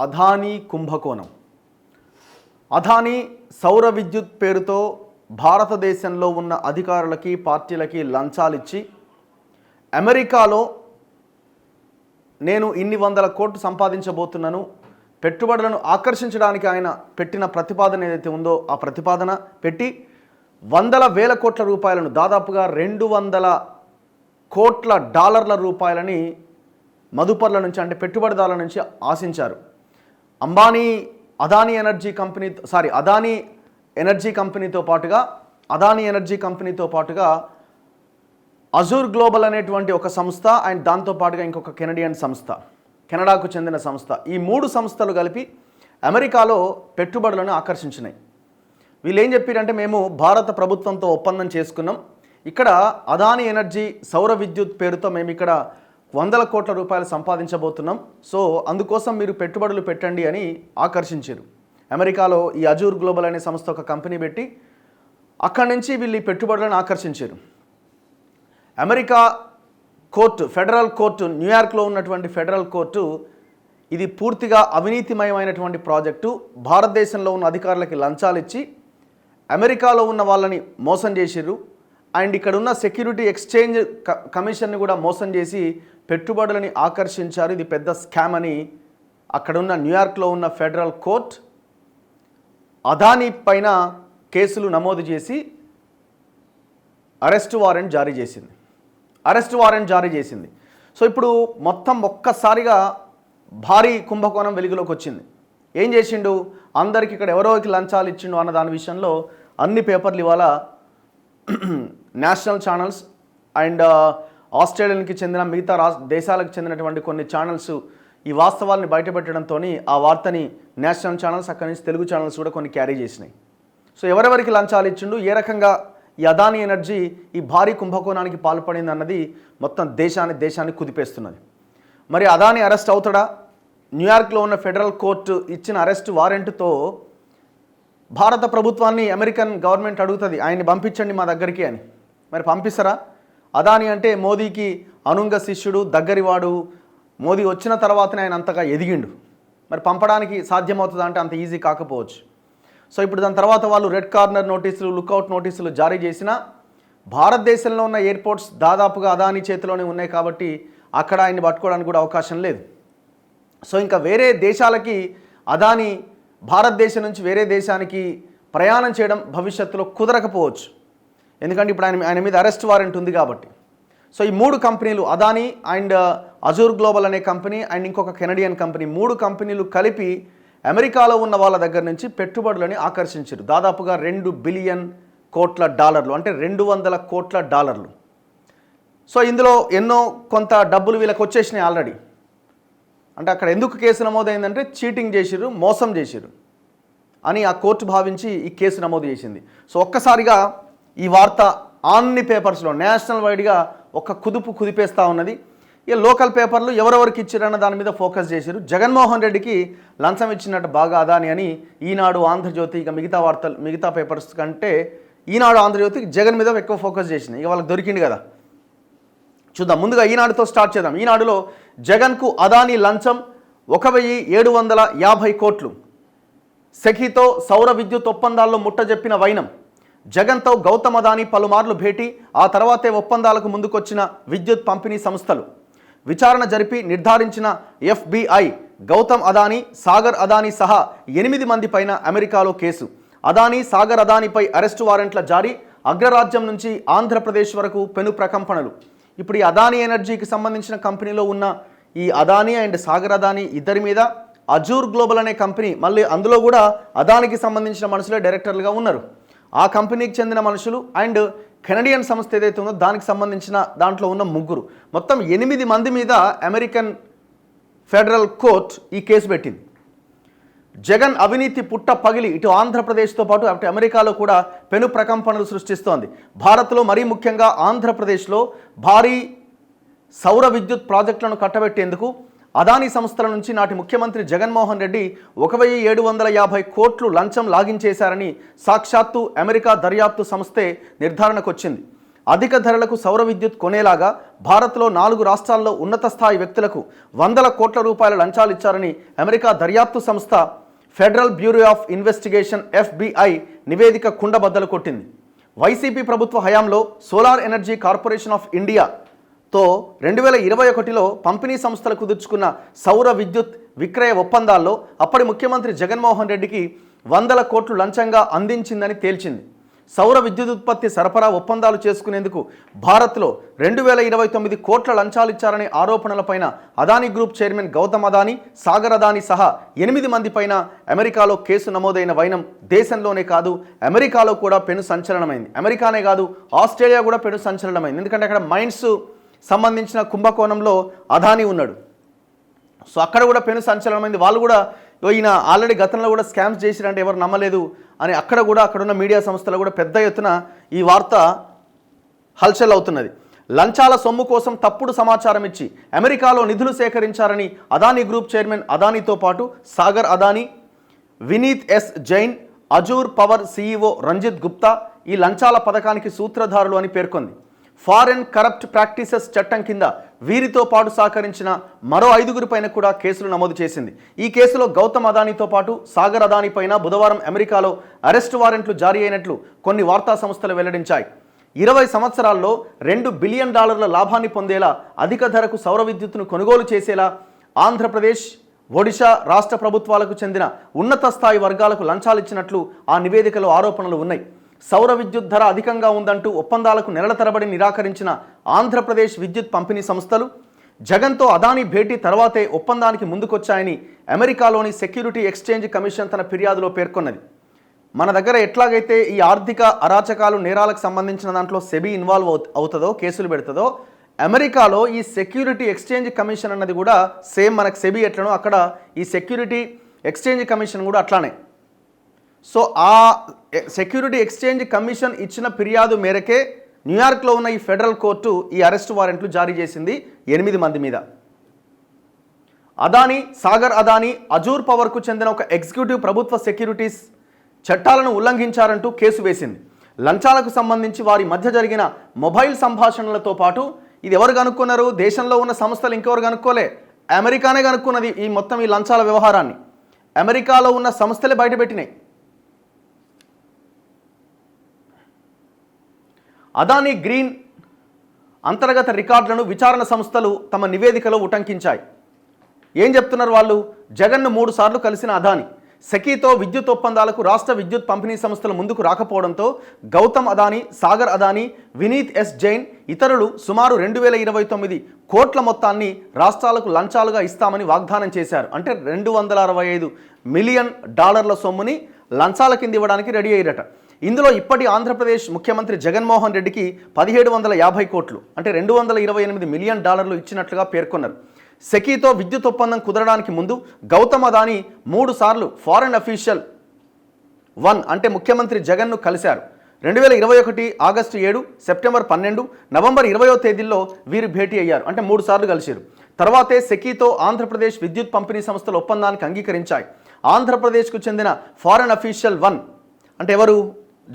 అదానీ కుంభకోణం. అదానీ సౌర విద్యుత్ పేరుతో భారతదేశంలో ఉన్న అధికారులకి పార్టీలకి లంచాలిచ్చి అమెరికాలో నేను ఇన్ని వందల కోట్లు సంపాదించబోతున్నాను, పెట్టుబడులను ఆకర్షించడానికి ఆయన పెట్టిన ప్రతిపాదన ఏదైతే ఉందో ఆ ప్రతిపాదన పెట్టి వందల వేల కోట్ల రూపాయలను, దాదాపుగా 200 కోట్ల డాలర్ల రూపాయలని మదుపర్ల నుంచి, అంటే పెట్టుబడిదారుల నుంచి ఆశించారు. అదానీ ఎనర్జీ కంపెనీతో పాటుగా అజూర్ గ్లోబల్ అనేటువంటి ఒక సంస్థ అండ్ దాంతోపాటుగా ఇంకొక కెనడాకు చెందిన సంస్థ, ఈ 3 సంస్థలు కలిపి అమెరికాలో పెట్టుబడులను ఆకర్షించినాయి. వీళ్ళు ఏం చెప్పారంటే, మేము భారత ప్రభుత్వంతో ఒప్పందం చేసుకున్నాం, ఇక్కడ అదానీ ఎనర్జీ సౌర విద్యుత్ పేరుతో మేము ఇక్కడ 100 కోట్ల రూపాయలు సంపాదించబోతున్నాం, సో అందుకోసం మీరు పెట్టుబడులు పెట్టండి అని ఆకర్షించారు. అమెరికాలో ఈ అజూర్ గ్లోబల్ అనే సంస్థ ఒక కంపెనీ పెట్టి అక్కడి నుంచి వీళ్ళు ఈ పెట్టుబడులను ఆకర్షించారు. అమెరికా కోర్టు, ఫెడరల్ కోర్టు, న్యూయార్క్లో ఉన్నటువంటి ఫెడరల్ కోర్టు ఇది పూర్తిగా అవినీతిమయమైనటువంటి ప్రాజెక్టు, భారతదేశంలో ఉన్న అధికారులకి లంచాలు ఇచ్చి అమెరికాలో ఉన్న వాళ్ళని మోసం చేసిర్రు అండ్ ఇక్కడ ఉన్న సెక్యూరిటీ ఎక్స్చేంజ్ కమిషన్ని కూడా మోసం చేసి పెట్టుబడులని ఆకర్షించారు, ఇది పెద్ద స్కామ్ అని అక్కడున్న న్యూయార్క్లో ఉన్న ఫెడరల్ కోర్ట్ అదానీ పైన కేసులు నమోదు చేసి అరెస్ట్ వారెంట్ జారీ చేసింది. సో ఇప్పుడు మొత్తం ఒక్కసారిగా భారీ కుంభకోణం వెలుగులోకి వచ్చింది. ఏం చేసిండు, అందరికి ఇక్కడ ఎవరోకి లంచాలు ఇచ్చిండు అన్న దాని విషయంలో అన్ని పేపర్లు ఇవాళ నేషనల్ ఛానల్స్ అండ్ ఆస్ట్రేలియాకి చెందిన మిగతా దేశాలకు చెందినటువంటి కొన్ని ఛానల్స్ ఈ వాస్తవాలని బయటపెట్టడంతో ఆ వార్తని నేషనల్ ఛానల్స్, అక్కడి నుంచి తెలుగు ఛానల్స్ కూడా కొన్ని క్యారీ చేసినాయి. సో ఎవరెవరికి లంచాలు ఇచ్చిండు, ఏ రకంగా ఈ అదానీ ఎనర్జీ ఈ భారీ కుంభకోణానికి పాల్పడింది అన్నది మొత్తం దేశాన్ని కుదిపేస్తున్నది. మరి అదానీ అరెస్ట్ అవుతాడా? న్యూయార్క్లో ఉన్న ఫెడరల్ కోర్టు ఇచ్చిన అరెస్ట్ వారెంట్తో భారత ప్రభుత్వాన్ని అమెరికన్ గవర్నమెంట్ అడుగుతుంది, ఆయన్ని పంపించండి మా దగ్గరికి అని. మరి పంపిస్తారా? అదానీ అంటే మోదీకి అనుంగ శిష్యుడు, దగ్గరివాడు. మోదీ వచ్చిన తర్వాతనే ఆయన అంతగా ఎదిగిండు. మరి పంపడానికి సాధ్యమవుతుందా అంటే అంత ఈజీ కాకపోవచ్చు. సో ఇప్పుడు దాని తర్వాత వాళ్ళు రెడ్ కార్నర్ నోటీసులు, లుక్అవుట్ నోటీసులు జారీ చేసినా భారతదేశంలో ఉన్న ఎయిర్పోర్ట్స్ దాదాపుగా అదానీ చేతిలోనే ఉన్నాయి కాబట్టి అక్కడ ఆయన్ని పట్టుకోవడానికి కూడా అవకాశం లేదు. సో ఇంకా వేరే దేశాలకి అదానీ భారతదేశం నుంచి వేరే దేశానికి ప్రయాణం చేయడం భవిష్యత్తులో కుదరకపోవచ్చు, ఎందుకంటే ఇప్పుడు ఆయన మీద అరెస్ట్ వారెంట్ ఉంది కాబట్టి. సో ఈ 3 కంపెనీలు, అదానీ అండ్ అజూర్ గ్లోబల్ అనే కంపెనీ అండ్ ఇంకొక కెనడియన్ కంపెనీ, 3 కంపెనీలు కలిపి అమెరికాలో ఉన్న వాళ్ళ దగ్గర నుంచి పెట్టుబడులని ఆకర్షించారు. దాదాపుగా 2 బిలియన్ కోట్ల డాలర్లు, అంటే 200 కోట్ల డాలర్లు. సో ఇందులో కొంత డబ్బులు వీళ్ళకి వచ్చేసినాయి ఆల్రెడీ. అంటే అక్కడ ఎందుకు కేసు నమోదైందంటే చీటింగ్ చేసిర్రు, మోసం చేసిర్రు అని ఆ కోర్టు భావించి ఈ కేసు నమోదు చేసింది. సో ఒక్కసారిగా ఈ వార్త అన్ని పేపర్స్లో నేషనల్ వైడ్గా ఒక కుదిపేస్తూ ఉన్నది. ఇక లోకల్ పేపర్లు ఎవరెవరికి ఇచ్చారన్న దాని మీద ఫోకస్ చేశారు. జగన్మోహన్ రెడ్డికి లంచం ఇచ్చినట్టు బాగా అదాని అని ఈనాడు, ఆంధ్రజ్యోతి, ఇక మిగతా పేపర్స్ కంటే ఈనాడు, ఆంధ్రజ్యోతి జగన్ మీద ఎక్కువ ఫోకస్ చేసినాయి. ఇక వాళ్ళకి దొరికింది కదా. చూద్దాం, ముందుగా ఈనాడుతో స్టార్ట్ చేద్దాం. ఈనాడులో జగన్కు అదానీ లంచం 1750 కోట్లు, సెఖీతో సౌర విద్యుత్ ఒప్పందాల్లో ముట్టజెప్పిన వైనం, జగన్తో గౌతమ్ అదానీ పలుమార్లు భేటీ, ఆ తర్వాతే ఒప్పందాలకు ముందుకొచ్చిన విద్యుత్ పంపిణీ సంస్థలు, విచారణ జరిపి నిర్ధారించిన FBI, గౌతమ్ అదానీ, సాగర్ అదానీ సహా 8 మంది పైన అమెరికాలో కేసు, అదానీ, సాగర్ అదానీపై అరెస్టు వారెంట్ల జారీ, అగ్రరాజ్యం నుంచి ఆంధ్రప్రదేశ్ వరకు పెను ప్రకంపనలు. ఇప్పుడు ఈ అదానీ ఎనర్జీకి సంబంధించిన కంపెనీలో ఉన్న ఈ అదానీ అండ్ సాగర్ అదానీ ఇద్దరి మీద అజూర్ గ్లోబల్ అనే కంపెనీ, మళ్ళీ అందులో కూడా అదానికి సంబంధించిన మనుషులే డైరెక్టర్లుగా ఉన్నారు. ఆ కంపెనీకి చెందిన మనుషులు అండ్ కెనడియన్ సంస్థ ఏదైతే ఉందో దానికి సంబంధించిన దాంట్లో ఉన్న 3, మొత్తం 8 మంది మీద అమెరికన్ ఫెడరల్ కోర్ట్ ఈ కేసు పెట్టింది. జగన్ అవినీతి పుట్ట పగిలి ఇటు ఆంధ్రప్రదేశ్తో పాటు అటు అమెరికాలో కూడా పెను ప్రకంపనలు సృష్టిస్తోంది. భారత్లో మరీ ముఖ్యంగా ఆంధ్రప్రదేశ్లో భారీ సౌర విద్యుత్ ప్రాజెక్టులను కట్టబెట్టేందుకు అదానీ సంస్థల నుంచి నాటి ముఖ్యమంత్రి జగన్మోహన్ రెడ్డి 1750 కోట్లు లంచం లాగించేశారని సాక్షాత్తు అమెరికా దర్యాప్తు సంస్థే నిర్ధారణకు వచ్చింది. అధిక ధరలకు సౌర విద్యుత్ కొనేలాగా భారత్లో 4 రాష్ట్రాల్లో ఉన్నత స్థాయి వ్యక్తులకు వందల కోట్ల రూపాయల లంచాలు ఇచ్చారని అమెరికా దర్యాప్తు సంస్థ federal bureau of investigation FBI నివేదిక కుండబద్దలు కొట్టింది. వైసీపీ ప్రభుత్వ హయాంలో సోలార్ ఎనర్జీ కార్పొరేషన్ ఆఫ్ ఇండియాతో 2021లో పంపిణీ సంస్థలు కుదుర్చుకున్న సౌర విద్యుత్ విక్రయ ఒప్పందాల్లో అప్పటి ముఖ్యమంత్రి జగన్మోహన్ రెడ్డికి వందల కోట్లు లంచంగా అందించిందని తేల్చింది. సౌర విద్యుత్ ఉత్పత్తి సరఫరా ఒప్పందాలు చేసుకునేందుకు భారత్లో 2029 కోట్ల లంచాలు ఇచ్చారనే ఆరోపణలపైన అదానీ గ్రూప్ చైర్మన్ గౌతమ్ అదానీ, సాగర్ అదానీ సహా 8 మంది పైన అమెరికాలో కేసు నమోదైన వైనం దేశంలోనే కాదు అమెరికాలో కూడా పెను సంచలనమైంది. అమెరికానే కాదు ఆస్ట్రేలియా కూడా పెను సంచలనమైంది. ఎందుకంటే అక్కడ మైన్స్ సంబంధించిన కుంభకోణంలో అదానీ ఉన్నాడు. సో అక్కడ కూడా పెను సంచలనమైంది. వాళ్ళు కూడా ఈయన ఆల్రెడీ గతంలో కూడా స్కామ్స్ చేసిరంటే ఎవరు నమ్మలేదు అని అక్కడున్న మీడియా సంస్థలు కూడా పెద్ద ఎత్తున ఈ వార్త హల్చల్ అవుతున్నది. లంచాల సొమ్ము కోసం తప్పుడు సమాచారం ఇచ్చి అమెరికాలో నిధులు సేకరించారని అదానీ గ్రూప్ చైర్మన్ అదానీతో పాటు Sagar Adani, Vineet S Jain, Azure power CEO Ranjit Gupta ఈ లంచాల పథకానికి సూత్రధారులు అని పేర్కొంది. ఫారెన్ కరప్ట్ ప్రాక్టీసెస్ చట్టం కింద వీరితో పాటు సహకరించిన మరో 5 పైన కూడా కేసులు నమోదు చేసింది. ఈ కేసులో గౌతమ్ అదానీతో పాటు సాగర్ అదానీ పైన బుధవారం అమెరికాలో అరెస్ట్ వారెంట్లు జారీ అయినట్లు కొన్ని వార్తా సంస్థలు వెల్లడించాయి. 20 సంవత్సరాల్లో $2 బిలియన్ లాభాన్ని పొందేలా అధిక ధరకు సౌర విద్యుత్తును కొనుగోలు చేసేలా ఆంధ్రప్రదేశ్, ఒడిశా రాష్ట్ర ప్రభుత్వాలకు చెందిన ఉన్నత స్థాయి వర్గాలకు లంచాలు ఇచ్చినట్లు ఆ నివేదికలో ఆరోపణలు ఉన్నాయి. సౌర విద్యుత్ ధర అధికంగా ఉందంటూ ఒప్పందాలకు నెలల తరబడి నిరాకరించిన ఆంధ్రప్రదేశ్ విద్యుత్ పంపిణీ సంస్థలు జగన్తో అదానీ భేటీ తర్వాతే ఒప్పందానికి ముందుకొచ్చాయని అమెరికాలోని సెక్యూరిటీ ఎక్స్చేంజ్ కమిషన్ తన ఫిర్యాదులో పేర్కొన్నది. మన దగ్గర ఎట్లాగైతే ఈ ఆర్థిక అరాచకాలు నేరాలకు సంబంధించిన దాంట్లో సెబీ ఇన్వాల్వ్ అవుతుందో, కేసులు పెడుతుందో, అమెరికాలో ఈ సెక్యూరిటీ ఎక్స్చేంజ్ కమిషన్ అన్నది కూడా సేమ్ మనకు సెబీ ఎట్లనో అక్కడ ఈ సెక్యూరిటీ ఎక్స్చేంజ్ కమిషన్ కూడా అట్లానే. సో ఆ సెక్యూరిటీ ఎక్స్చేంజ్ కమిషన్ ఇచ్చిన ఫిర్యాదు మేరకే న్యూయార్క్లో ఉన్న ఈ ఫెడరల్ కోర్టు ఈ అరెస్ట్ వారెంట్లు జారీ చేసింది 8 మంది మీద. అదానీ, సాగర్ అదానీ, అజూర్ పవర్కు చెందిన ఒక ఎగ్జిక్యూటివ్ ప్రభుత్వ సెక్యూరిటీస్ చట్టాలను ఉల్లంఘించారంటూ కేసు వేసింది. లంచాలకు సంబంధించి వారి మధ్య జరిగిన మొబైల్ సంభాషణలతో పాటు ఇది ఎవరు కనుక్కున్నారు? దేశంలో ఉన్న సంస్థలు ఇంకెవరు కనుక్కోలే, అమెరికానే కనుక్కున్నది ఈ మొత్తం ఈ లంచాల వ్యవహారాన్ని. అమెరికాలో ఉన్న సంస్థలే బయటపెట్టినాయి. అదానీ గ్రీన్ అంతర్గత రికార్డులను విచారణ సంస్థలు తమ నివేదికలో ఉటంకించాయి. ఏం చెప్తున్నారు వాళ్ళు? జగన్ను 3 సార్లు కలిసిన అదానీ సెకీతో విద్యుత్ ఒప్పందాలకు రాష్ట్ర విద్యుత్ పంపిణీ సంస్థలు ముందుకు రాకపోవడంతో గౌతమ్ అదానీ, సాగర్ అదానీ, వినీత్ ఎస్ జైన్ ఇతరులు సుమారు 2029 కోట్ల మొత్తాన్ని రాష్ట్రాలకు లంచాలుగా ఇస్తామని వాగ్దానం చేశారు. అంటే $265 మిలియన్ సొమ్ముని లంచాల కింద ఇవ్వడానికి రెడీ అయ్యారట. ఇందులో ఇప్పటి ఆంధ్రప్రదేశ్ ముఖ్యమంత్రి జగన్మోహన్ రెడ్డికి 1750 కోట్లు అంటే $228 మిలియన్ ఇచ్చినట్లుగా పేర్కొన్నారు. సెకీతో విద్యుత్ ఒప్పందం కుదరడానికి ముందు గౌతమ్ అదానీ 3 సార్లు ఫారెన్ అఫీషియల్ 1 అంటే ముఖ్యమంత్రి జగన్ను కలిశారు. 2021 ఆగస్టు 7, సెప్టెంబర్ 12, నవంబర్ 20వ తేదీల్లో వీరు భేటీ అయ్యారు. అంటే 3 సార్లు కలిశారు. తర్వాతే సెకీతో ఆంధ్రప్రదేశ్ విద్యుత్ పంపిణీ సంస్థల ఒప్పందానికి అంగీకరించాయి. ఆంధ్రప్రదేశ్కు చెందిన ఫారెన్ అఫీషియల్ 1 అంటే ఎవరు?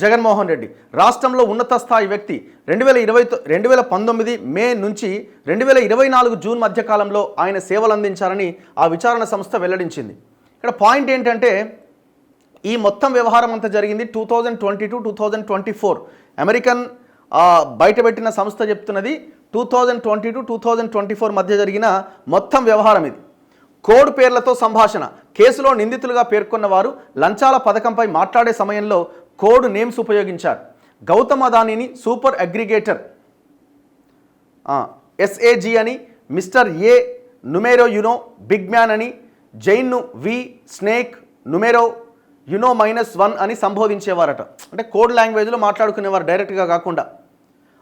జగన్మోహన్ రెడ్డి. రాష్ట్రంలో ఉన్నత స్థాయి వ్యక్తి 2019 మే నుంచి 2024 జూన్ మధ్యకాలంలో ఆయన సేవలు అందించారని ఆ విచారణ సంస్థ వెల్లడించింది. ఇక్కడ పాయింట్ ఏంటంటే ఈ మొత్తం వ్యవహారం అంతా జరిగింది 2022-2024. అమెరికన్ బయటపెట్టిన సంస్థ చెప్తున్నది 2022-2024 మధ్య జరిగిన మొత్తం వ్యవహారం ఇది. కోడ్ పేర్లతో సంభాషణ. కేసులో నిందితులుగా పేర్కొన్న వారు లంచాల పథకంపై మాట్లాడే సమయంలో కోడ్ నేమ్స్ ఉపయోగించారు. గౌతమ్ అదానీని సూపర్ అగ్రిగేటర్ SAG అని, మిస్టర్ ఏ నుమెరో యునో బిగ్ మ్యాన్ అని, జైన్ను వి స్నేక్ నుమెరో యునో -1 అని సంబోధించేవారట. అంటే కోడ్ లాంగ్వేజ్లో మాట్లాడుకునేవారు డైరెక్ట్గా కాకుండా.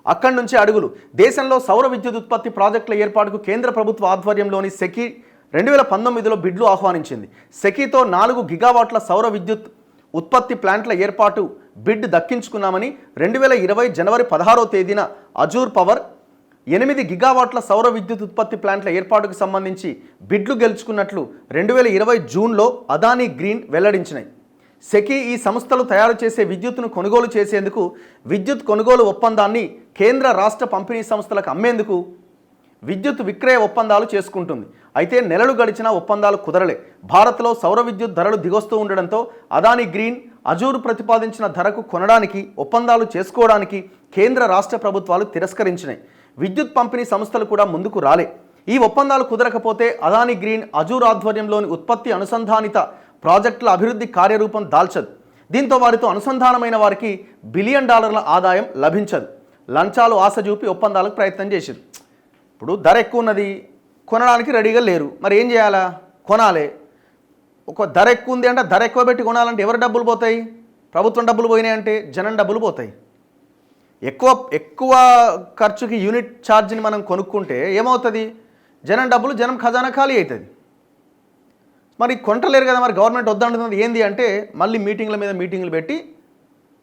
అక్కడి నుంచి అడుగులు. దేశంలో సౌర విద్యుత్ ఉత్పత్తి ప్రాజెక్టుల ఏర్పాటుకు కేంద్ర ప్రభుత్వ ఆధ్వర్యంలోని సెకీ 2019లో బిడ్లు ఆహ్వానించింది. సెకీతో 4 గిగావాట్ల సౌర విద్యుత్ ఉత్పత్తి ప్లాంట్ల ఏర్పాటు బిడ్ దక్కించుకున్నామని 2020 జనవరి 16వ తేదీన అజూర్ పవర్ 8 గిగావాట్ల సౌర విద్యుత్ ఉత్పత్తి ప్లాంట్ల ఏర్పాటుకు సంబంధించి బిడ్లు గెలుచుకున్నట్లు 2020 జూన్లో అదానీ గ్రీన్ వెల్లడించినాయి. సెకీ ఈ సంస్థలు తయారు చేసే విద్యుత్తును కొనుగోలు చేసేందుకు విద్యుత్ కొనుగోలు ఒప్పందాన్ని కేంద్ర రాష్ట్ర పంపిణీ సంస్థలకు అమ్మేందుకు విద్యుత్ విక్రయ ఒప్పందాలు చేసుకుంటుంది. అయితే నెలలు గడిచినా ఒప్పందాలు కుదరలే. భారత్లో సౌర విద్యుత్ ధరలు దిగొస్తూ ఉండడంతో అదానీ గ్రీన్, అజూర్ ప్రతిపాదించిన ధరకు కొనడానికి ఒప్పందాలు చేసుకోవడానికి కేంద్ర రాష్ట్ర ప్రభుత్వాలు తిరస్కరించినాయి. విద్యుత్ పంపిణీ సంస్థలు కూడా ముందుకు రాలే. ఈ ఒప్పందాలు కుదరకపోతే అదానీ గ్రీన్, అజూర్ ఆధ్వర్యంలోని ఉత్పత్తి అనుసంధానిత ప్రాజెక్టుల అభివృద్ధి కార్యరూపం దాల్చదు. దీంతో వారితో అనుసంధానమైన వారికి $1 బిలియన్ ఆదాయం లభించదు. లంచాలు ఆశ చూపి ఒప్పందాలకు ప్రయత్నం చేశారు. ఇప్పుడు ధర ఎక్కువ ఉన్నది, కొనడానికి రెడీగా లేరు, మరి ఏం చేయాలా? కొనాలి. ఒక ధర ఎక్కువ ఉంది అంటే ధర ఎక్కువ పెట్టి కొనాలంటే ఎవరు డబ్బులు పోతాయి? ప్రభుత్వం డబ్బులు పోయినాయి అంటే జనం డబ్బులు పోతాయి. ఎక్కువ ఖర్చుకి యూనిట్ ఛార్జ్ని మనం కొనుక్కుంటే ఏమవుతుంది? జనం ఖజానా ఖాళీ అవుతుంది. మరి కొంటలేరు కదా, మరి గవర్నమెంట్ వద్దంటున్నది ఏంది అంటే మళ్ళీ మీటింగ్ల మీద మీటింగ్లు పెట్టి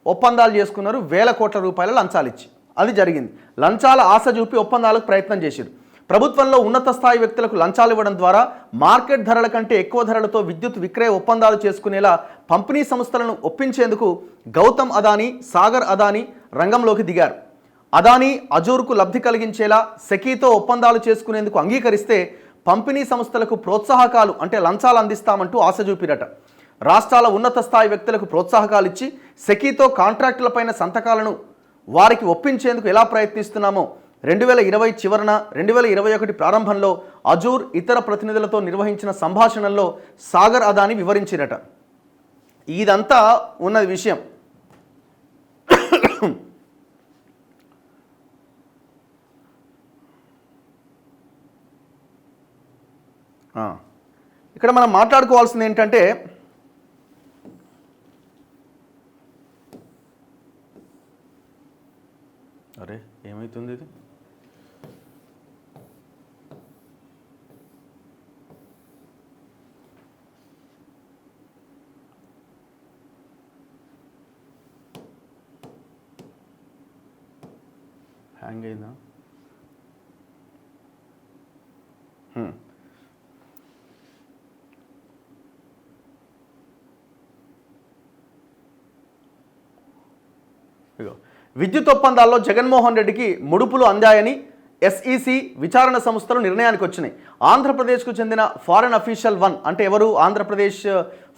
ఒప్పందాలు చేసుకున్నారు. ₹1,000 లంచాలు ఇచ్చి. అది జరిగింది. లంచాల ఆశ చూపి ఒప్పందాలకు ప్రయత్నం చేశారు. ప్రభుత్వంలో ఉన్నత స్థాయి వ్యక్తులకు లంచాలు ఇవ్వడం ద్వారా మార్కెట్ ధరల కంటే ఎక్కువ ధరలతో విద్యుత్ విక్రయ ఒప్పందాలు చేసుకునేలా పంపిణీ సంస్థలను ఒప్పించేందుకు గౌతమ్ అదానీ, సాగర్ అదానీ రంగంలోకి దిగారు. అదానీ అజూర్కు లబ్ధి కలిగించేలా సెకీతో ఒప్పందాలు చేసుకునేందుకు అంగీకరిస్తే పంపిణీ సంస్థలకు ప్రోత్సాహకాలు అంటే లంచాలు అందిస్తామంటూ ఆశ చూపిరట. రాష్ట్రాల ఉన్నత స్థాయి వ్యక్తులకు ప్రోత్సాహకాలు ఇచ్చి సెకీతో కాంట్రాక్టులపైన సంతకాలను వారికి ఒప్పించేందుకు ఎలా ప్రయత్నిస్తున్నామో 2020 చివరన 2021 ప్రారంభంలో అజూర్ ఇతర ప్రతినిధులతో నిర్వహించిన సంభాషణల్లో సాగర్ అదానీ వివరించిరట. ఇదంతా ఉన్నది విషయం. ఇక్కడ మనం మాట్లాడుకోవాల్సింది ఏంటంటే అరే ఏమవుతుంది ఇది? హ్యాంగ్ అయిందా? విద్యుత్ ఒప్పందాల్లో జగన్మోహన్ రెడ్డికి ముడుపులు అందాయని ఎస్ఈసి విచారణ సంస్థలు నిర్ణయానికి వచ్చినాయి. ఆంధ్రప్రదేశ్కు చెందిన ఫారెన్ అఫీషియల్ 1 అంటే ఎవరు? ఆంధ్రప్రదేశ్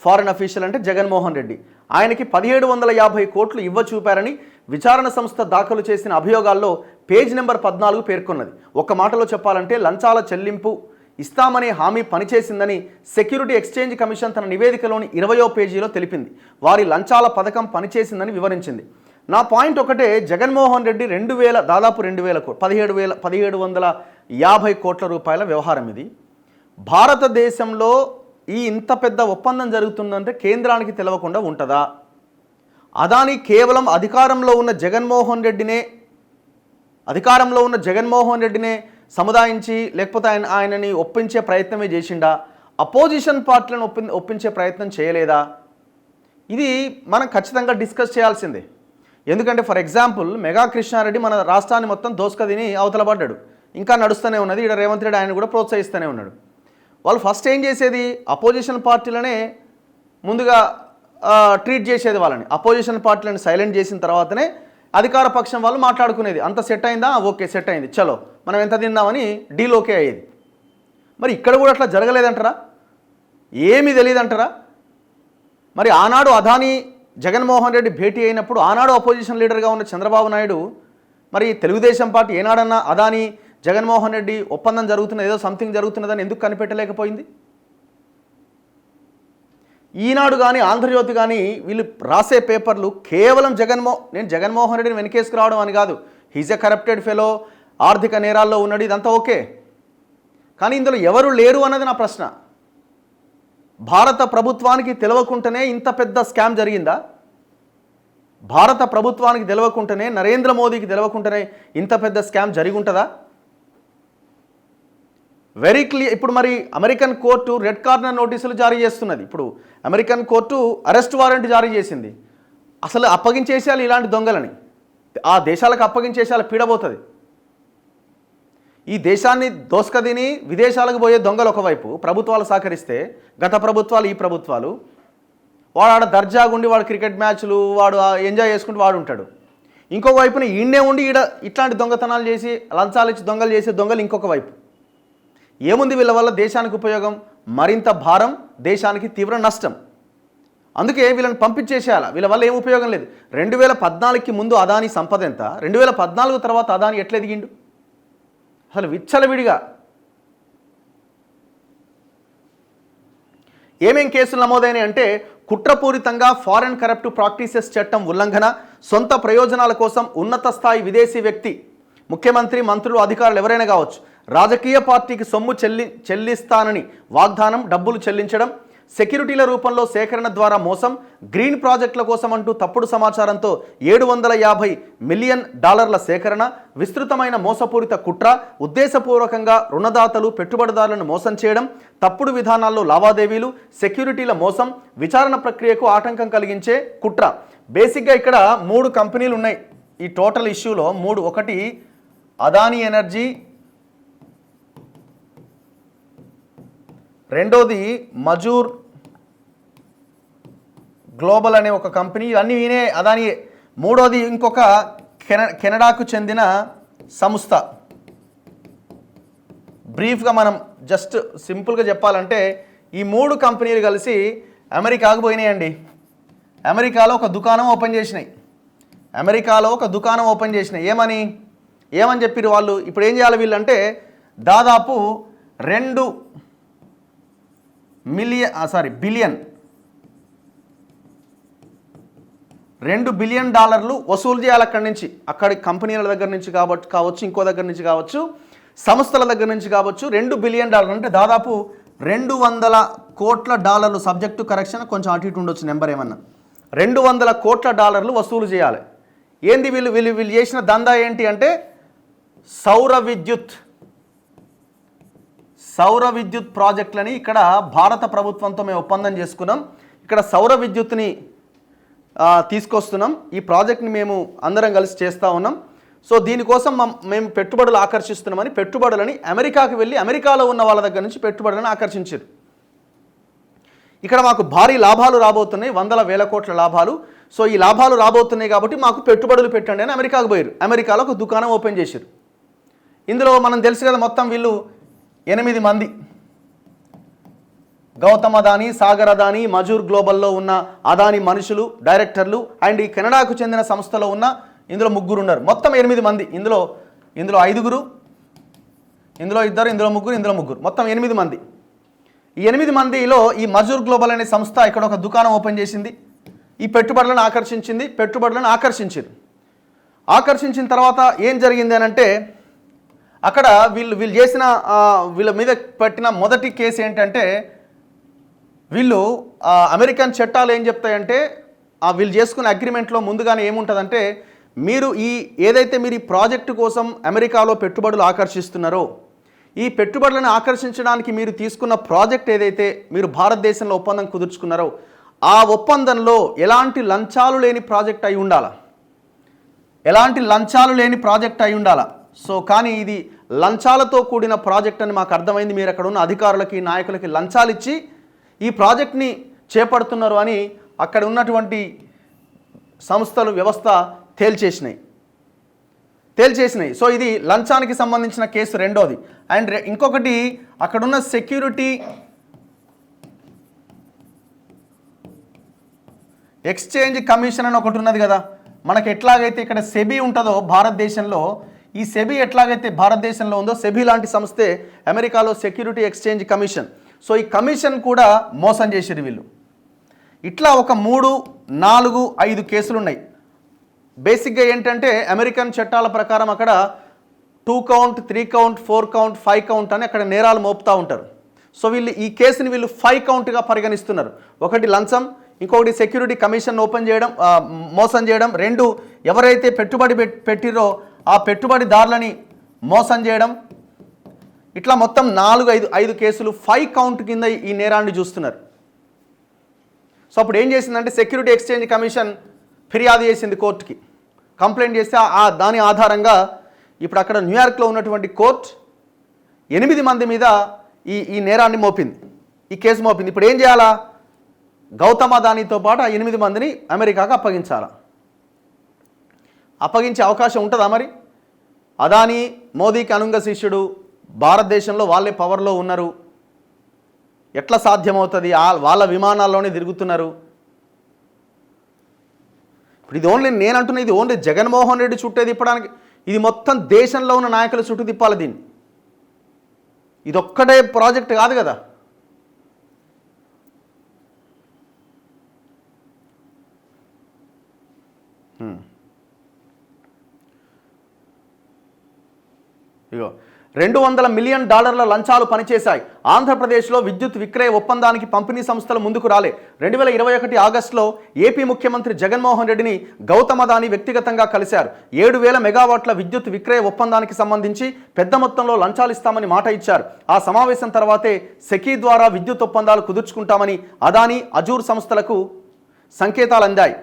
ఫారెన్ అఫీషియల్ అంటే జగన్మోహన్ రెడ్డి. ఆయనకి 1750 కోట్లు ఇవ్వచూపారని విచారణ సంస్థ దాఖలు చేసిన అభియోగాల్లో పేజ్ నెంబర్ 14 పేర్కొన్నది. ఒక్క మాటలో చెప్పాలంటే లంచాల చెల్లింపు ఇస్తామనే హామీ పనిచేసిందని సెక్యూరిటీ ఎక్స్చేంజ్ కమిషన్ తన నివేదికలోని 20వ పేజీలో తెలిపింది. వారి లంచాల పథకం పనిచేసిందని వివరించింది. నా పాయింట్ ఒకటే, జగన్మోహన్ రెడ్డి దాదాపు 1750 కోట్ల రూపాయల వ్యవహారం ఇది. భారతదేశంలో ఇంత పెద్ద ఒప్పందం జరుగుతుందంటే కేంద్రానికి తెలవకుండా ఉంటుందా? అదానీ కేవలం అధికారంలో ఉన్న జగన్మోహన్ రెడ్డినే సముదాయించి లేకపోతే ఆయనని ఒప్పించే ప్రయత్నమే చేసిండా? అపోజిషన్ పార్టీలను ఒప్పించే ప్రయత్నం చేయలేదా? ఇది మనం ఖచ్చితంగా డిస్కస్ చేయాల్సిందే. ఎందుకంటే ఫర్ ఎగ్జాంపుల్ మెగా కృష్ణారెడ్డి మన రాష్ట్రాన్ని మొత్తం దోసుకదిని అవతల పడ్డాడు. ఇంకా నడుస్తూనే ఉన్నది. ఇక్కడ రేవంత్ రెడ్డి ఆయన కూడా ప్రోత్సహిస్తూనే ఉన్నాడు. వాళ్ళు ఫస్ట్ ఏం చేసేది? అపోజిషన్ పార్టీలనే ముందుగా ట్రీట్ చేసేది. వాళ్ళని అపోజిషన్ పార్టీలను సైలెంట్ చేసిన తర్వాతనే అధికార పక్షం వాళ్ళు మాట్లాడుకునేది. అంత సెట్ అయిందా? ఓకే సెట్ అయింది, చలో మనం ఎంత తిందామని డీల్ ఓకే అయ్యేది. మరి ఇక్కడ కూడా అట్లా జరగలేదంటారా? ఏమీ తెలియదంటారా? మరి ఆనాడు అదానీ జగన్మోహన్ రెడ్డి భేటీ అయినప్పుడు ఆనాడు అపోజిషన్ లీడర్గా ఉన్న చంద్రబాబు నాయుడు మరి తెలుగుదేశం పార్టీ ఏనాడన్నా అదానీ జగన్మోహన్ రెడ్డి ఒప్పందం జరుగుతున్నది, ఏదో సంథింగ్ జరుగుతున్నదని ఎందుకు కనిపెట్టలేకపోయింది? ఈనాడు కానీ ఆంధ్రజ్యోతి కానీ వీళ్ళు రాసే పేపర్లు కేవలం నేను జగన్మోహన్ రెడ్డిని వెనకేసుకు రావడం అని కాదు, హీజ్ ఎ కరప్టెడ్ ఫెలో, ఆర్థిక నేరాల్లో ఉన్నాడు, ఇదంతా ఓకే. కానీ ఇందులో ఎవరు లేరు అన్నది నా ప్రశ్న. భారత ప్రభుత్వానికి తెలవకుంటేనే ఇంత పెద్ద స్కామ్ జరిగిందా? భారత ప్రభుత్వానికి తెలవకుంటేనే, నరేంద్ర మోదీకి తెలవకుంటేనే ఇంత పెద్ద స్కామ్ జరిగి ఉంటుందా? Very clear. ఇప్పుడు మరి అమెరికన్ కోర్టు రెడ్ కార్నర్ నోటీసులు జారీ చేస్తున్నది. ఇప్పుడు అమెరికన్ కోర్టు అరెస్ట్ వారెంట్ జారీ చేసింది. అసలు అప్పగించేసేయాలి ఇలాంటి దొంగలని, ఆ దేశాలకు అప్పగించేసేయాలి, పీడబోతుంది. ఈ దేశాన్ని దోసుకదిని విదేశాలకు పోయే దొంగలు ఒకవైపు ప్రభుత్వాలు సహకరిస్తే, గత ప్రభుత్వాలు ఈ ప్రభుత్వాలు వాడు ఆడ దర్జాగుండి వాడు క్రికెట్ మ్యాచ్లు వాడు ఎంజాయ్ చేసుకుంటూ వాడు ఉంటాడు. ఇంకొక వైపున ఈయనే ఉండి ఈడ ఇట్లాంటి దొంగతనాలు చేసి లంచాలు ఇచ్చి దొంగలు చేసే దొంగలు ఇంకొక వైపు. ఏముంది వీళ్ళ వల్ల దేశానికి ఉపయోగం? మరింత భారం, దేశానికి తీవ్ర నష్టం. అందుకే వీళ్ళని పంపించేసేయాలి. వీళ్ళ వల్ల ఏం ఉపయోగం లేదు. 2014కి ముందు అదానీ సంపద ఎంత, 2014 తర్వాత అదానీ ఎట్లా ఎదిగిండు? అసలు విచ్చలవిడిగా ఏమేం కేసులు నమోదైనాయి అంటే, కుట్రపూరితంగా ఫారెన్ కరప్టివ్ ప్రాక్టీసెస్ చట్టం ఉల్లంఘన, సొంత ప్రయోజనాల కోసం ఉన్నత స్థాయి విదేశీ వ్యక్తి, ముఖ్యమంత్రి, మంత్రులు, అధికారులు ఎవరైనా కావచ్చు, రాజకీయ పార్టీకి సొమ్ము చెల్లిస్తానని వాగ్దానం, డబ్బులు చెల్లించడం, సెక్యూరిటీల రూపంలో సేకరణ ద్వారా మోసం, గ్రీన్ ప్రాజెక్టుల కోసం అంటూ తప్పుడు సమాచారంతో $750 మిలియన్ సేకరణ, విస్తృతమైన మోసపూరిత కుట్ర, ఉద్దేశపూర్వకంగా రుణదాతలు, పెట్టుబడిదారులను మోసం చేయడం, తప్పుడు విధానాల్లో లావాదేవీలు, సెక్యూరిటీల మోసం, విచారణ ప్రక్రియకు ఆటంకం కలిగించే కుట్ర. బేసిక్గా ఇక్కడ 3 కంపెనీలు ఉన్నాయి ఈ టోటల్ ఇష్యూలో. 3. ఒకటి అదానీ ఎనర్జీ, రెండోది మజూర్ గ్లోబల్ అనే ఒక కంపెనీ, అన్నీ ఈయనే అదానీ. మూడోది ఇంకొక కెనడాకు చెందిన సంస్థ. బ్రీఫ్గా మనం జస్ట్ సింపుల్గా చెప్పాలంటే ఈ 3 కంపెనీలు కలిసి అమెరికాకు పోయినాయండి. అమెరికాలో ఒక దుకాణం ఓపెన్ చేసినాయి. ఏమని చెప్పారు వాళ్ళు? ఇప్పుడు ఏం చేయాలి వీళ్ళంటే, దాదాపు $2 బిలియన్ వసూలు చేయాలి అక్కడి కంపెనీల దగ్గర నుంచి కావచ్చు, ఇంకో దగ్గర నుంచి కావచ్చు, సంస్థల దగ్గర నుంచి కావచ్చు. $2 బిలియన్ అంటే దాదాపు $200 కోట్ల. సబ్జెక్ట్ టు కరెక్షన్, కొంచెం అటు ఇటు ఉండొచ్చు నెంబర్ ఏమన్నా. $200 కోట్ల వసూలు చేయాలి. ఏంది వీళ్ళు చేసిన దందా ఏంటి అంటే, సౌర విద్యుత్ ప్రాజెక్టులని ఇక్కడ భారత ప్రభుత్వంతో మేము ఒప్పందం చేసుకున్నాం. ఇక్కడ సౌర విద్యుత్ని తీసుకొస్తున్నాం. ఈ ప్రాజెక్ట్ని మేము అందరం కలిసి చేస్తూ ఉన్నాం. సో దీనికోసం మేము పెట్టుబడులు ఆకర్షిస్తున్నామని పెట్టుబడులని అమెరికాకు వెళ్ళి అమెరికాలో ఉన్న వాళ్ళ దగ్గర నుంచి పెట్టుబడులను ఆకర్షించారు. ఇక్కడ మాకు భారీ లాభాలు రాబోతున్నాయి, 100,000 కోట్ల లాభాలు. సో ఈ లాభాలు రాబోతున్నాయి కాబట్టి మాకు పెట్టుబడులు పెట్టండి అని అమెరికాకు పోయారు. అమెరికాలో ఒక దుకాణం ఓపెన్ చేశారు. ఇందులో మనం తెలుసు కదా, మొత్తం వీళ్ళు 8 మంది. గౌతమ్ అదానీ, సాగర్ అదానీ, మజూర్ గ్లోబల్లో ఉన్న అదానీ మనుషులు, డైరెక్టర్లు, అండ్ ఈ కెనడాకు చెందిన సంస్థలో ఉన్న ఇందులో 3 ఉన్నారు. మొత్తం 8 మంది. ఇందులో 5, ఇందులో 2, ఇందులో 3, మొత్తం 8 మంది. ఈ 8 మందిలో ఈ మజూర్ గ్లోబల్ అనే సంస్థ ఇక్కడ ఒక దుకాణం ఓపెన్ చేసింది. ఈ పెట్టుబడులను ఆకర్షించిన తర్వాత ఏం జరిగింది అని అంటే, అక్కడ వీళ్ళు చేసిన వీళ్ళ మీద పెట్టిన మొదటి కేసు ఏంటంటే, వీళ్ళు అమెరికన్ చట్టాలు ఏం చెప్తాయంటే, వీళ్ళు చేసుకున్న అగ్రిమెంట్లో ముందుగానే ఏముంటుందంటే, మీరు ఏదైతే మీరు ఈ ప్రాజెక్టు కోసం అమెరికాలో పెట్టుబడులు ఆకర్షిస్తున్నారో, ఈ పెట్టుబడులను ఆకర్షించడానికి మీరు తీసుకున్న ప్రాజెక్ట్ ఏదైతే మీరు భారతదేశంలో ఒప్పందం కుదుర్చుకున్నారో, ఆ ఒప్పందంలో ఎలాంటి లంచాలు లేని ప్రాజెక్ట్ అయి ఉండాలా. సో కానీ ఇది లంచాలతో కూడిన ప్రాజెక్ట్ అని మాకు అర్థమైంది. మీరు అక్కడ ఉన్న అధికారులకి, నాయకులకి లంచాలు ఇచ్చి ఈ ప్రాజెక్ట్ని చేపడుతున్నారు అని అక్కడ ఉన్నటువంటి సంస్థలు, వ్యవస్థ తేల్చేసినాయి. సో ఇది లంచానికి సంబంధించిన కేసు రెండోది. అండ్ ఇంకొకటి, అక్కడున్న సెక్యూరిటీ ఎక్స్చేంజ్ కమిషన్ అని ఒకటి ఉన్నది కదా. మనకి ఎట్లాగైతే ఇక్కడ సెబీ ఉంటుందో భారతదేశంలో, ఈ సెబీ ఎట్లాగైతే భారతదేశంలో ఉందో, సెబీ లాంటి సంస్థే అమెరికాలో సెక్యూరిటీ ఎక్స్చేంజ్ కమిషన్. సో ఈ కమిషన్ కూడా మోసం చేసేది వీళ్ళు. ఇట్లా ఒక 3, 4, 5 కేసులు ఉన్నాయి. బేసిక్గా ఏంటంటే, అమెరికన్ చట్టాల ప్రకారం అక్కడ 2 కౌంట్, 3 కౌంట్, 4 కౌంట్, 5 కౌంట్ అని అక్కడ నేరాలు మోపుతూ ఉంటారు. సో ఈ కేసుని వీళ్ళు 5 కౌంట్గా పరిగణిస్తున్నారు. ఒకటి లంచం, ఇంకొకటి సెక్యూరిటీ కమిషన్ ఓపెన్ చేయడం, మోసం చేయడం, 2 ఎవరైతే పెట్టుబడి పెట్టిరో ఆ పెట్టుబడిదారులని మోసం చేయడం. ఇట్లా మొత్తం 4, 5 కేసులు 5 కౌంట్ కింద ఈ నేరాన్ని చూస్తున్నారు. సో అప్పుడు ఏం చేసిందంటే, సెక్యూరిటీ ఎక్స్చేంజ్ కమిషన్ ఫిర్యాదు చేసింది కోర్టుకి, కంప్లైంట్ చేస్తే దాని ఆధారంగా ఇప్పుడు అక్కడ న్యూయార్క్లో ఉన్నటువంటి కోర్టు 8 మంది మీద ఈ నేరాన్ని మోపింది, ఈ కేసు మోపింది. ఇప్పుడు ఏం చేయాలా? గౌతమ్ అదానీతో పాటు ఆ 8 మందిని అమెరికాకు అప్పగించాలి. అప్పగించే అవకాశం ఉంటుందా మరి? అదానీ మోదీకి అనుంగ శిష్యుడు, భారతదేశంలో వాళ్ళే పవర్లో ఉన్నారు, ఎట్లా సాధ్యమవుతుంది? వాళ్ళ విమానాల్లోనే తిరుగుతున్నారు. ఇప్పుడు ఇది ఓన్లీ నేను అంటున్నా, ఇది ఓన్లీ జగన్మోహన్ రెడ్డి చుట్టే తిప్పడానికి, ఇది మొత్తం దేశంలో ఉన్న నాయకుల చుట్టూ తిప్పాలి దీన్ని. ఇది ఒక్కటే ప్రాజెక్ట్ కాదు కదా. ఇగో $200 మిలియన్ లంచాలు పనిచేశాయి. ఆంధ్రప్రదేశ్లో విద్యుత్ విక్రయ ఒప్పందానికి పంపిణీ సంస్థలు ముందుకు రాలే. 2021 ఆగస్టులో ఏపీ ముఖ్యమంత్రి జగన్మోహన్ రెడ్డిని గౌతమ్ అదానీ వ్యక్తిగతంగా కలిశారు. 7,000 మెగావాట్ల విద్యుత్ విక్రయ ఒప్పందానికి సంబంధించి పెద్ద మొత్తంలో లంచాలు ఇస్తామని మాట ఇచ్చారు. ఆ సమావేశం తర్వాతే సెకీ ద్వారా విద్యుత్ ఒప్పందాలు కుదుర్చుకుంటామని అదానీ, అజూర్ సంస్థలకు సంకేతాలు అందాయి.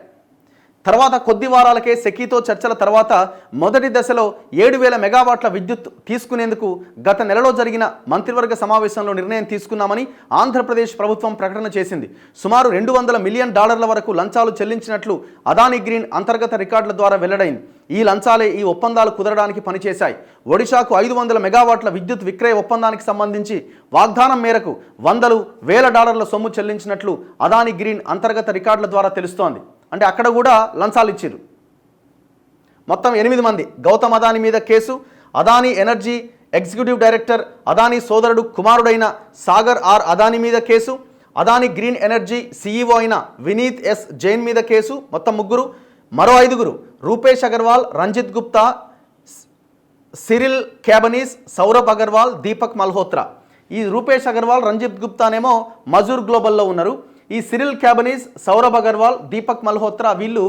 తర్వాత కొద్ది వారాలకే సెకీతో చర్చల తర్వాత మొదటి దశలో 7,000 మెగావాట్ల విద్యుత్ తీసుకునేందుకు గత నెలలో జరిగిన మంత్రివర్గ సమావేశంలో నిర్ణయం తీసుకున్నామని ఆంధ్రప్రదేశ్ ప్రభుత్వం ప్రకటన చేసింది. సుమారు $200 మిలియన్ వరకు లంచాలు చెల్లించినట్లు అదానీ గ్రీన్ అంతర్గత రికార్డుల ద్వారా వెల్లడైంది. ఈ లంచాలే ఈ ఒప్పందాలు కుదరడానికి పనిచేశాయి. ఒడిశాకు 500 మెగావాట్ల విద్యుత్ విక్రయ ఒప్పందానికి సంబంధించి వాగ్దానం మేరకు $100,000 సొమ్ము చెల్లించినట్లు అదానీ గ్రీన్ అంతర్గత రికార్డుల ద్వారా తెలుస్తోంది. అంటే అక్కడ కూడా లంచాలు ఇచ్చారు. మొత్తం 8 మంది. గౌతమ్ అదానీ మీద case. Adani energy executive director Adani సోదరుడు కుమారుడైన సాగర్ ఆర్ అదానీ మీద case. Adani green energy CEO అయిన వినీత్ ఎస్ జైన్ మీద కేసు. మొత్తం 3. మరో 5 రూపేష్ అగర్వాల్, రంజిత్ గుప్తా, సిరిల్ క్యాబనీస్, సౌరభ్ అగర్వాల్, దీపక్ మల్హోత్రా. ఈ రూపేష్ అగర్వాల్, రంజిత్ గుప్తానేమో మజూర్ గ్లోబల్లో ఉన్నారు. ఈ సిరిల్ క్యాబనీస్, సౌరభ్ అగర్వాల్, దీపక్ మల్హోత్రా వీళ్ళు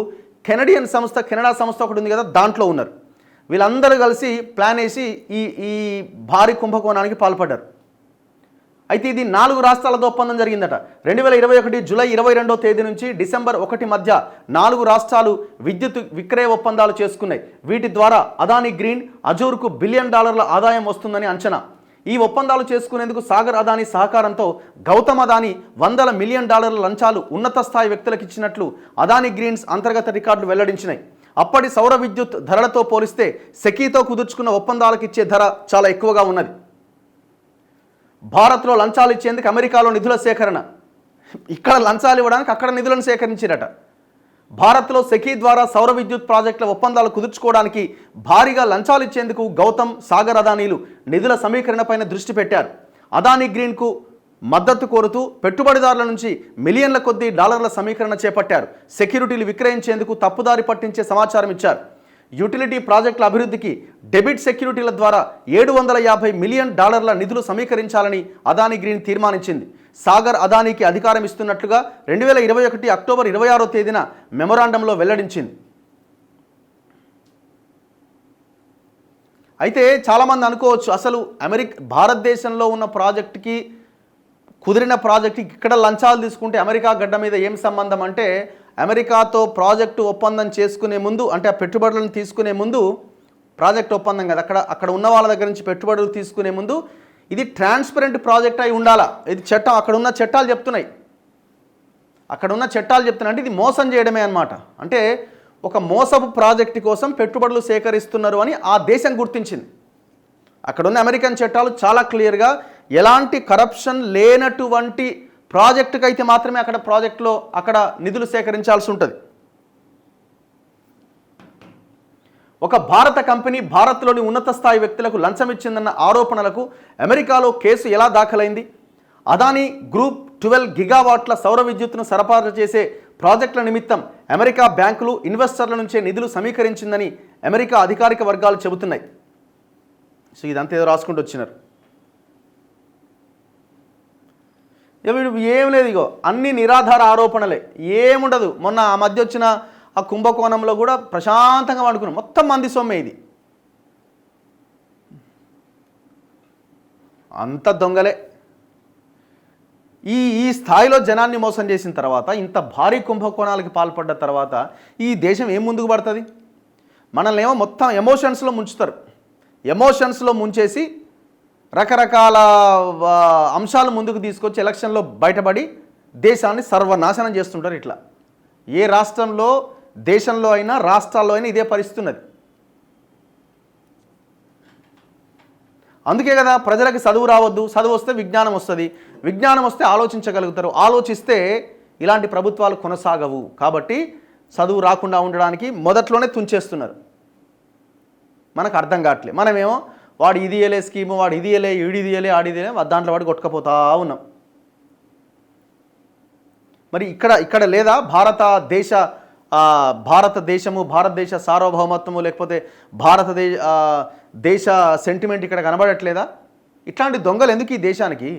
కెనడా సంస్థ ఒకటి ఉంది కదా, దాంట్లో ఉన్నారు. వీళ్ళందరూ కలిసి ప్లాన్ వేసి ఈ భారీ కుంభకోణానికి పాల్పడ్డారు. అయితే ఇది 4 రాష్ట్రాలతో ఒప్పందం జరిగిందట. 2021 జూలై 22వ తేదీ నుంచి డిసెంబర్ 1 మధ్య 4 రాష్ట్రాలు విద్యుత్ విక్రయ ఒప్పందాలు చేసుకున్నాయి. వీటి ద్వారా అదానీ గ్రీన్, అజూర్కు $1 బిలియన్ ఆదాయం వస్తుందని అంచనా. ఈ ఒప్పందాలు చేసుకునేందుకు సాగర్ అదానీ సహకారంతో గౌతమ్ అదానీ $100 మిలియన్ లంచాలు ఉన్నత స్థాయి వ్యక్తులకు ఇచ్చినట్లు అదానీ గ్రీన్స్ అంతర్గత రికార్డులు వెల్లడించినాయి. అప్పటి సౌర విద్యుత్ ధరలతో పోలిస్తే సెకీతో కుదుర్చుకున్న ఒప్పందాలకు ఇచ్చే ధర చాలా ఎక్కువగా ఉన్నది. భారత్లో లంచాలు ఇచ్చేందుకు అమెరికాలో నిధుల సేకరణ, ఇక్కడ లంచాలు ఇవ్వడానికి అక్కడ నిధులను సేకరించారట. భారత్లో సెకీ ద్వారా సౌర విద్యుత్ ప్రాజెక్టుల ఒప్పందాలు కుదుర్చుకోవడానికి భారీగా లంచాలు ఇచ్చేందుకు గౌతమ్, సాగర్ అదానీలు నిధుల సమీకరణపైన దృష్టి పెట్టారు. అదానీ గ్రీన్కు మద్దతు కోరుతూ పెట్టుబడిదారుల నుంచి మిలియన్ల కొద్దీ డాలర్ల సమీకరణ చేపట్టారు. సెక్యూరిటీలు విక్రయించేందుకు తప్పుదారి పట్టించే సమాచారం ఇచ్చారు. యూటిలిటీ ప్రాజెక్టుల అభివృద్ధికి డెబిట్ సెక్యూరిటీల ద్వారా $750 మిలియన్ నిధులు సమీకరించాలని అదానీ గ్రీన్ తీర్మానించింది. సాగర్ అదానీకి అధికారం ఇస్తున్నట్లుగా 2021 అక్టోబర్ 26వ తేదీన మెమొరాండంలో వెల్లడించింది. అయితే చాలామంది అనుకోవచ్చు, అసలు భారతదేశంలో ఉన్న ప్రాజెక్టుకి, కుదిరిన ప్రాజెక్టుకి ఇక్కడ లంచాలు తీసుకుంటే అమెరికా గడ్డ మీద ఏం సంబంధం అంటే, అమెరికాతో ప్రాజెక్టు ఒప్పందం చేసుకునే ముందు, అంటే ఆ పెట్టుబడులను తీసుకునే ముందు, ప్రాజెక్ట్ ఒప్పందం కదా, అక్కడ ఉన్న వాళ్ళ దగ్గర నుంచి పెట్టుబడులు తీసుకునే ముందు ఇది ట్రాన్స్పరెంట్ ప్రాజెక్ట్ అయి ఉండాలా. ఇది చట్టం, అక్కడ ఉన్న చట్టాలు చెప్తున్నాయి. అంటే ఇది మోసం చేయడమే అన్నమాట. అంటే ఒక మోసపు ప్రాజెక్టు కోసం పెట్టుబడులు సేకరిస్తున్నారు అని ఆ దేశం గుర్తించింది. అక్కడున్న అమెరికన్ చట్టాలు చాలా క్లియర్గా ఎలాంటి కరప్షన్ లేనటువంటి ప్రాజెక్టుకి అయితే మాత్రమే అక్కడ నిధులు సేకరించాల్సి ఉంటుంది. ఒక భారత కంపెనీ భారత్లోని ఉన్నత స్థాయి వ్యక్తులకు లంచం ఇచ్చిందన్న ఆరోపణలకు అమెరికాలో కేసు ఎలా దాఖలైంది? అదానీ గ్రూప్ 12 గిగావాట్ల సౌర విద్యుత్తును సరఫరా చేసే ప్రాజెక్టుల నిమిత్తం అమెరికా బ్యాంకులు, ఇన్వెస్టర్ల నుంచే నిధులు సమీకరించిందని అమెరికా అధికారిక వర్గాలు చెబుతున్నాయి. సో ఇదంతా ఏదో రాసుకుంటూ వచ్చినారు. ఏం లేదు, ఇగో అన్ని నిరాధార ఆరోపణలే, ఏముండదు. మొన్న ఆ మధ్య వచ్చిన ఆ కుంభకోణంలో కూడా ప్రశాంతంగా వండుకున్నాం. మొత్తం మంది సొమ్మే ఇది, అంత దొంగలే. ఈ స్థాయిలో జనాన్ని మోసం చేసిన తర్వాత, ఇంత భారీ కుంభకోణాలకి పాల్పడ్డ తర్వాత ఈ దేశం ఏం ముందుకు పడుతుంది? మనల్ని ఏమో మొత్తం ఎమోషన్స్లో ముంచుతారు. ఎమోషన్స్లో ముంచేసి రకరకాల అంశాలు ముందుకు తీసుకొచ్చి ఎలక్షన్లో బయటపడి దేశాన్ని సర్వనాశనం చేస్తుంటారు. ఇట్లా ఏ రాష్ట్రంలో, దేశంలో అయినా, రాష్ట్రాల్లో అయినా ఇదే పరిస్థితి ఉన్నది. అందుకే కదా ప్రజలకు చదువు రావద్దు, చదువు వస్తే విజ్ఞానం వస్తుంది, విజ్ఞానం వస్తే ఆలోచించగలుగుతారు, ఆలోచిస్తే ఇలాంటి ప్రభుత్వాలు కొనసాగవు. కాబట్టి చదువు రాకుండా ఉండడానికి మొదట్లోనే తుంచేస్తున్నారు. మనకు అర్థం కావట్లేదు. మనమేమో వాడు ఇది ఇయలే స్కీము, వాడు ఇది ఇయలే, ఈడిది ఇయలే, ఆడిది దాంట్లో వాడు కొట్టుకపోతా ఉన్నాం. మరి ఇక్కడ లేదా భారతదేశము, భారతదేశ సార్వభౌమత్వము, లేకపోతే దేశ సెంటిమెంట్ ఇక్కడ కనబడట్లేదా? ఇట్లాంటి దొంగలు ఎందుకు ఈ దేశానికి?